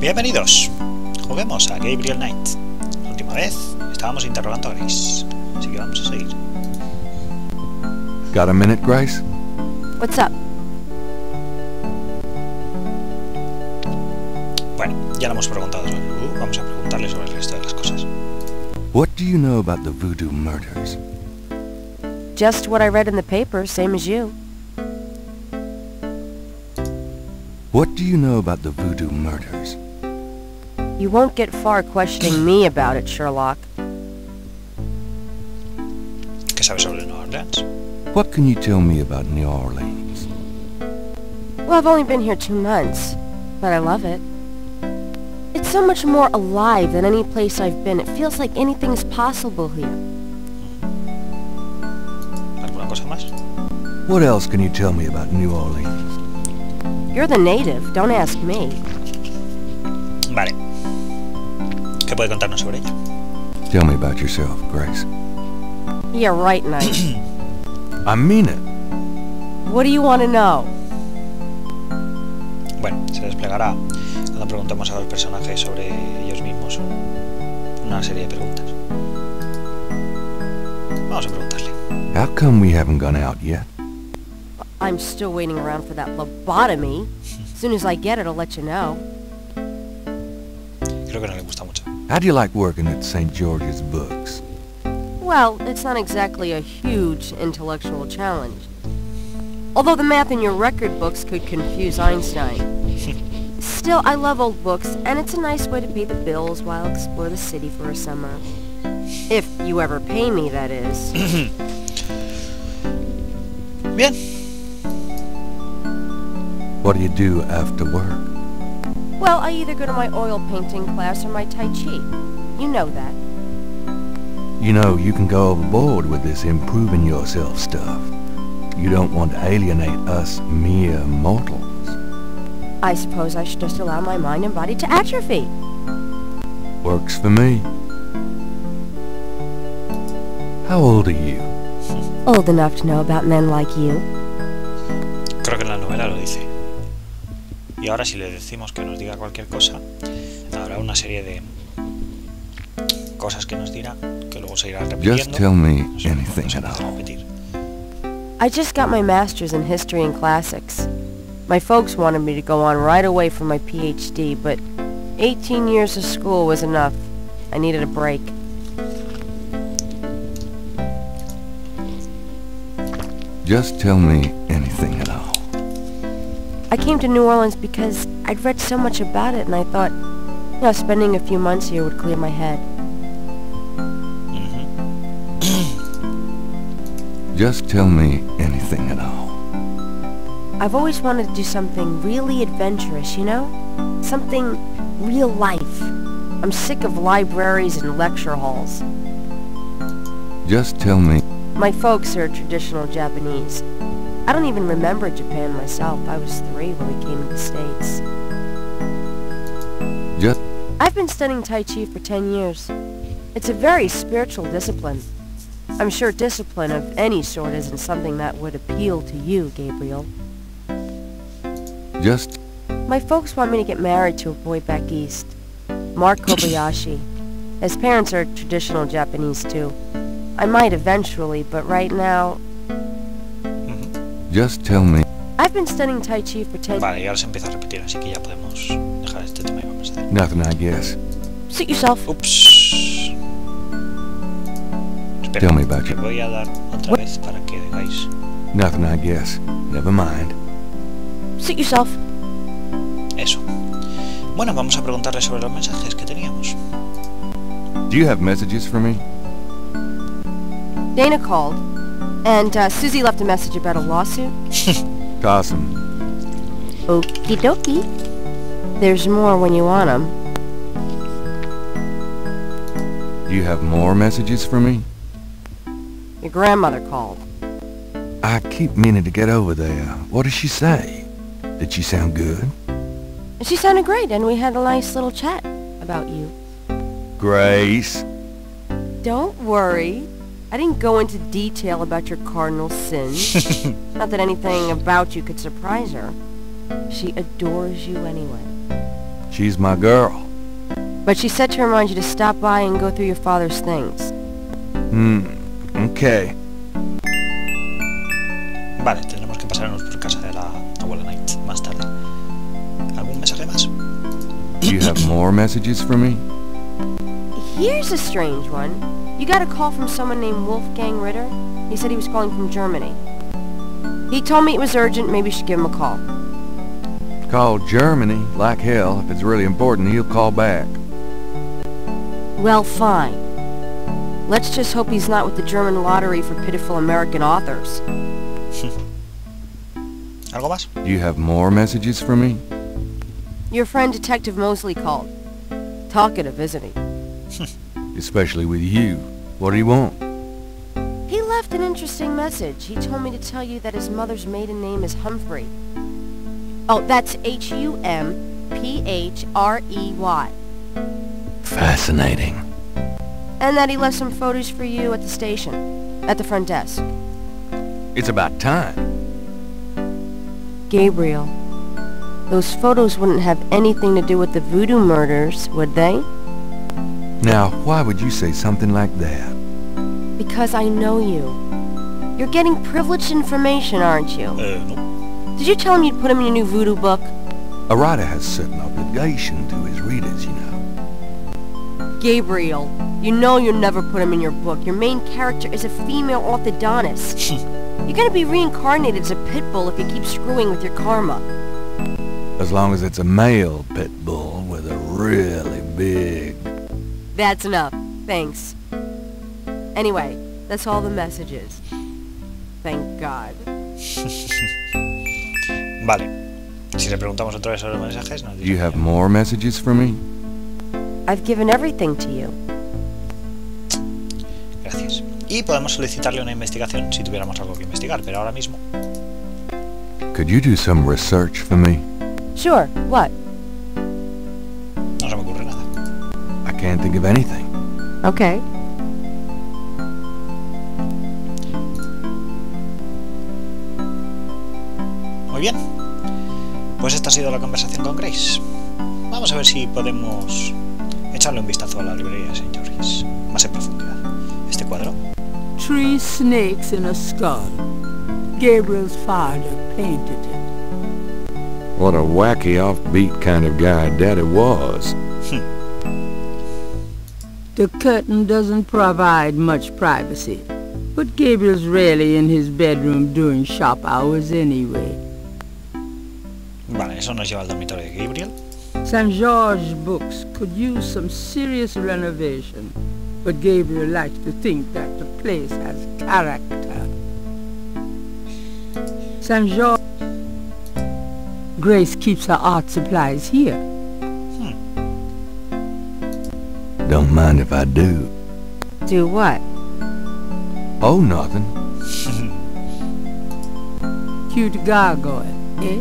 Bienvenidos. Juguemos a Gabriel Knight. La última vez estábamos interrogando a Grace, así que vamos a seguir. Got a minute, Grace? What's up? Bueno, ya le hemos preguntado sobre el vudú, vamos a preguntarle sobre el resto de las cosas. What do you know about the voodoo murders? Just what I read in the paper, same as you. What do you know about the voodoo murders? You won't get far questioning me about it, Sherlock. ¿Qué sabes sobre Nueva Orleans? What can you tell me about New Orleans? Well, I've only been here 2 months, but I love it. It's so much more alive than any place I've been. It feels like anything's possible here. ¿Alguna cosa más? What else can you tell me about New Orleans? You're the native, don't ask me. Vale. ¿Qué puede contarnos sobre ella? Tell me about yourself, Grace. Yeah, right, Knight. I mean it. What do you want to know? Bueno, se desplegará cuando preguntemos a los personajes sobre ellos mismos una serie de preguntas. Vamos a preguntarle. How come we haven't gone out yet? I'm still waiting around for that lobotomy. As soon as I get it, I'll let you know. Creo que no le gusta mucho. How do you like working at St. George's Books? Well, it's not exactly a huge intellectual challenge. Although the math in your record books could confuse Einstein. Still, I love old books, and it's a nice way to pay the bills while I explore the city for a summer. If you ever pay me, that is. Bien. What do you do after work? Well, I either go to my oil painting class or my Tai Chi. You know that. You know, you can go overboard with this improving yourself stuff. You don't want to alienate us mere mortals. I suppose I should just allow my mind and body to atrophy. Works for me. How old are you? Old enough to know about men like you. Creo que en la novela lo dice. Y ahora si le decimos que nos diga cualquier cosa, habrá una serie de cosas que nos dirá, que luego se irá repitiendo. Just tell me anything at all. Repetir. I just got my master's in history and classics. My folks wanted me to go on right away for my PhD, but 18 years of school was enough. I needed a break. Just tell me anything at all. I came to New Orleans because I'd read so much about it, and I thought, you know, spending a few months here would clear my head. Just tell me anything at all. I've always wanted to do something really adventurous, you know? Something real life. I'm sick of libraries and lecture halls. Just tell me. My folks are traditional Japanese. I don't even remember Japan myself. I was 3 when we came to the States. Just. I've been studying Tai Chi for 10 years. It's a very spiritual discipline. I'm sure discipline of any sort isn't something that would appeal to you, Gabriel. Just. My folks want me to get married to a boy back east, Mark Kobayashi. His parents are traditional Japanese too. I might eventually, but right now... Just tell me. I've been studying Tai Chi for 10... Vale, y ahora se empieza a repetir, así que ya podemos dejar este tema y vamos a hacer. Nothing, I guess. Suit yourself. Ups. Espera, Tell me about que you. voy a dar otra vez para que digáis. Nothing, I guess. Never mind. Suit yourself. Eso. Bueno, vamos a preguntarle sobre los mensajes que teníamos. Do you have messages for me? Dana called, and Susie left a message about a lawsuit. Awesome. Okie dokie. There's more when you want 'em. Do you have more messages for me? Your grandmother called. I keep meaning to get over there. What does she say? Did she sound good? She sounded great, and we had a nice little chat about you. Grace. Don't worry. I didn't go into detail about your cardinal sins. Not that anything about you could surprise her. She adores you anyway. She's my girl. But she said to remind you to stop by and go through your father's things. Okay. Vale, tendremos que pasarnos por casa de la abuela Knight más tarde. ¿Algún mensaje más? Do you have more messages for me? Here's a strange one. You got a call from someone named Wolfgang Ritter? He said he was calling from Germany. He told me it was urgent, maybe you should give him a call. Call Germany, like hell. If it's really important, he'll call back. Well, fine. Let's just hope he's not with the German lottery for pitiful American authors. ¿Algo más? Do you have more messages for me? Your friend Detective Mosley called. Talkative, isn't he? Especially with you. What do you want? He left an interesting message. He told me to tell you that his mother's maiden name is Humphrey. Oh, that's H-U-M-P-H-R-E-Y. Fascinating. And that he left some photos for you at the station, at the front desk. It's about time. Gabriel, those photos wouldn't have anything to do with the voodoo murders, would they? Now, why would you say something like that? Because I know you. You're getting privileged information, aren't you? No. Did you tell him you'd put him in your new voodoo book? A writer has certain obligation to his readers, you know. Gabriel, you know you'll never put him in your book. Your main character is a female orthodontist. You're gonna be reincarnated as a pit bull if you keep screwing with your karma. As long as it's a male pit bull with a really big... That's enough. Thanks. Anyway, that's all the messages. Thank God. Vale. Si le preguntamos otra vez sobre los mensajes, nos Do you have more messages for me? I've given everything to you. Gracias. Y podemos solicitarle una investigación si tuviéramos algo que investigar, pero ahora mismo... Could you do some research for me? Sure. What? No se me ocurre nada. I can't think of anything. Okay. Muy bien. Pues esta ha sido la conversación con Grace. Vamos a ver si podemos echarle un vistazo a la librería de señores, más en profundidad. Este cuadro. 3 snakes in a skull. Gabriel's father painted it. What a wacky, offbeat kind of guy Daddy was. The curtain doesn't provide much privacy, but Gabriel's rarely in his bedroom during shop hours anyway. Vale, eso nos lleva al dormitorio de Gabriel. St. George's books could use some serious renovation, but Gabriel likes to think that the place has character. St. George... Grace keeps her art supplies here. Don't mind if I do. Do what? Oh, nothing. Cute gargoyle, eh?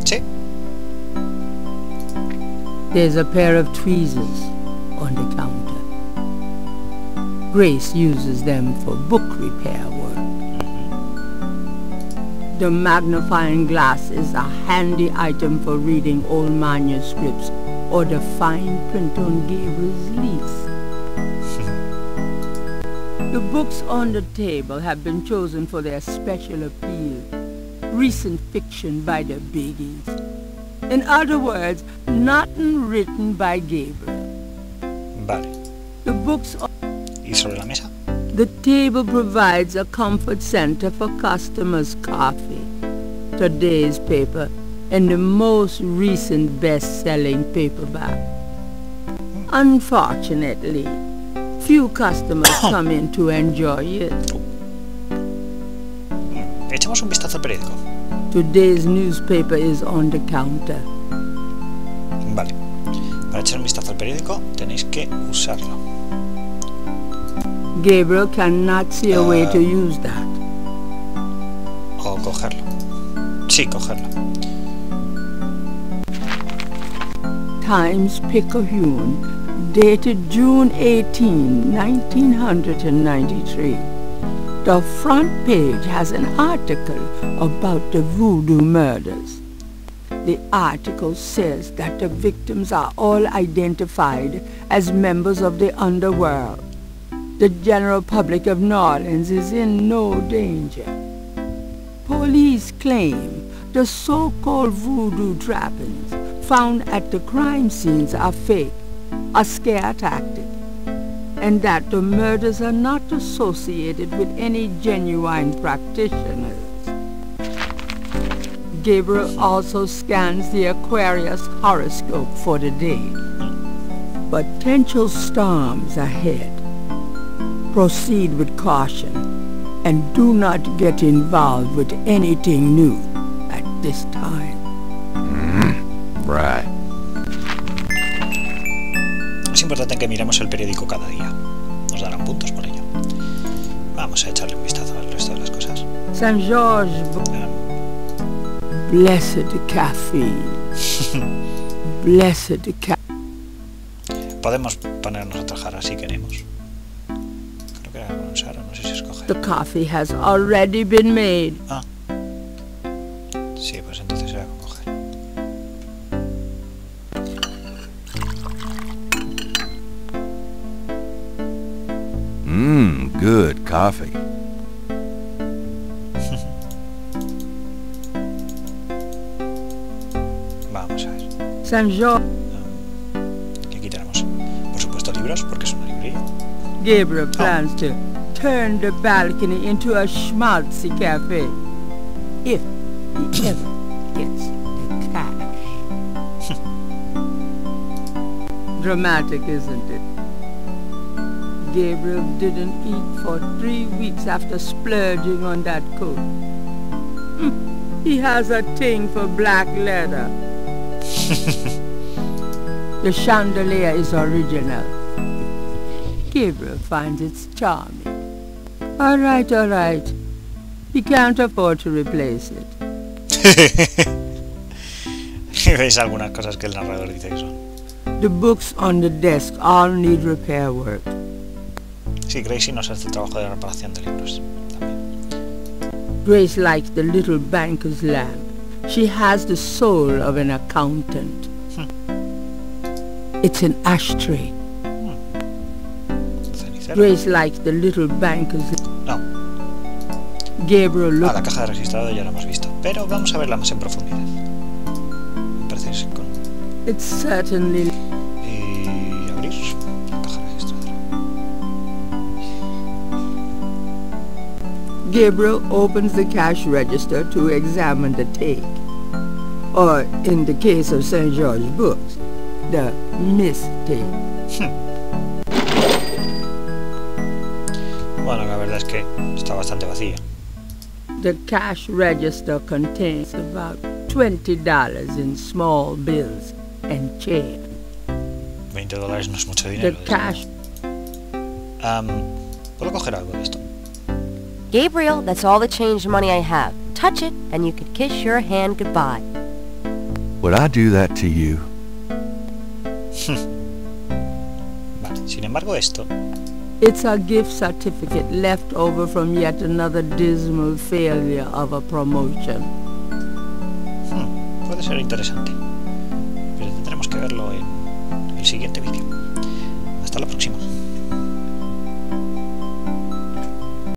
Sí. There's a pair of tweezers on the counter. Grace uses them for book repair work. The magnifying glass is a handy item for reading old manuscripts or the fine print on Gabriel's lease. The books on the table have been chosen for their special appeal. Recent fiction by the biggies. In other words, nothing written by Gabriel. Vale. The books on ¿Y sobre la mesa? the table provides a comfort center for customers' coffee, today's paper, and the most recent best-selling paperback. Unfortunately, few customers come in to enjoy it. Echamos un vistazo al periódico. Today's newspaper is on the counter. Vale. Para echar un vistazo al periódico tenéis que usarlo. Gabriel cannot see a way to use that. O cogerlo. Sí, cogerlo. Times Picayune, dated June 18, 1993. The front page has an article about the voodoo murders. The article says that the victims are all identified as members of the underworld. The general public of New Orleans is in no danger. Police claim the so-called voodoo trappings found at the crime scenes are fake, a scare tactic, and that the murders are not associated with any genuine practitioners. Gabriel also scans the Aquarius horoscope for the day. Potential storms ahead. Proceed with caution and do not get involved with anything new at this time. Right. Es importante que miremos el periódico cada día. Nos darán puntos por ello. Vamos a echarle un vistazo al resto de las cosas. St. George. Blessed caffeine. Blessed caffeine. Podemos ponernos a trabajar si queremos. Creo que era con Sara, no sé si escoger. The coffee has already been made. Ah. Sí, pues entonces era con coger. Good coffee. Vamos a ver. St. George. Y aquí tenemos, por supuesto, libros, porque es una librería. Gabriel plans to turn the balcony into a schmaltzy cafe. If he ever gets the cash. Dramatic, isn't it? Gabriel didn't eat for 3 weeks after splurging on that coat. He has a thing for black leather. The chandelier is original. Gabriel finds it charming. All right. He can't afford to replace it. ¿Veis algunas cosas que el narrador dice que son? The books on the desk all need repair work. Sí, Gracie nos hace el trabajo de reparación de libros también. Grace likes the little banker's lamp. She has the soul of an accountant. It's an ashtray. Cenicero. Grace likes the little banker's lamp. No. Gabriel Ah, looks. la caja de registrado ya la hemos visto, pero vamos a verla más en profundidad. Me parece que es con... It's certainly. Y abrir la caja registradora. Gabriel opens the cash register to examine the take. Or, in the case of St. George books, the mistake. Bueno, la verdad es que está bastante vacía. The cash register contains about $20 in small bills and change. $20 no es mucho dinero. The cash. ¿Puedo coger algo de esto? Gabriel, that's all the change money I have. Touch it, and you can kiss your hand goodbye. Would I do that to you? Vale, sin embargo esto... It's a gift certificate left over from yet another dismal failure of a promotion. Puede ser interesante. Pero tendremos que verlo en el siguiente vídeo. Hasta la próxima.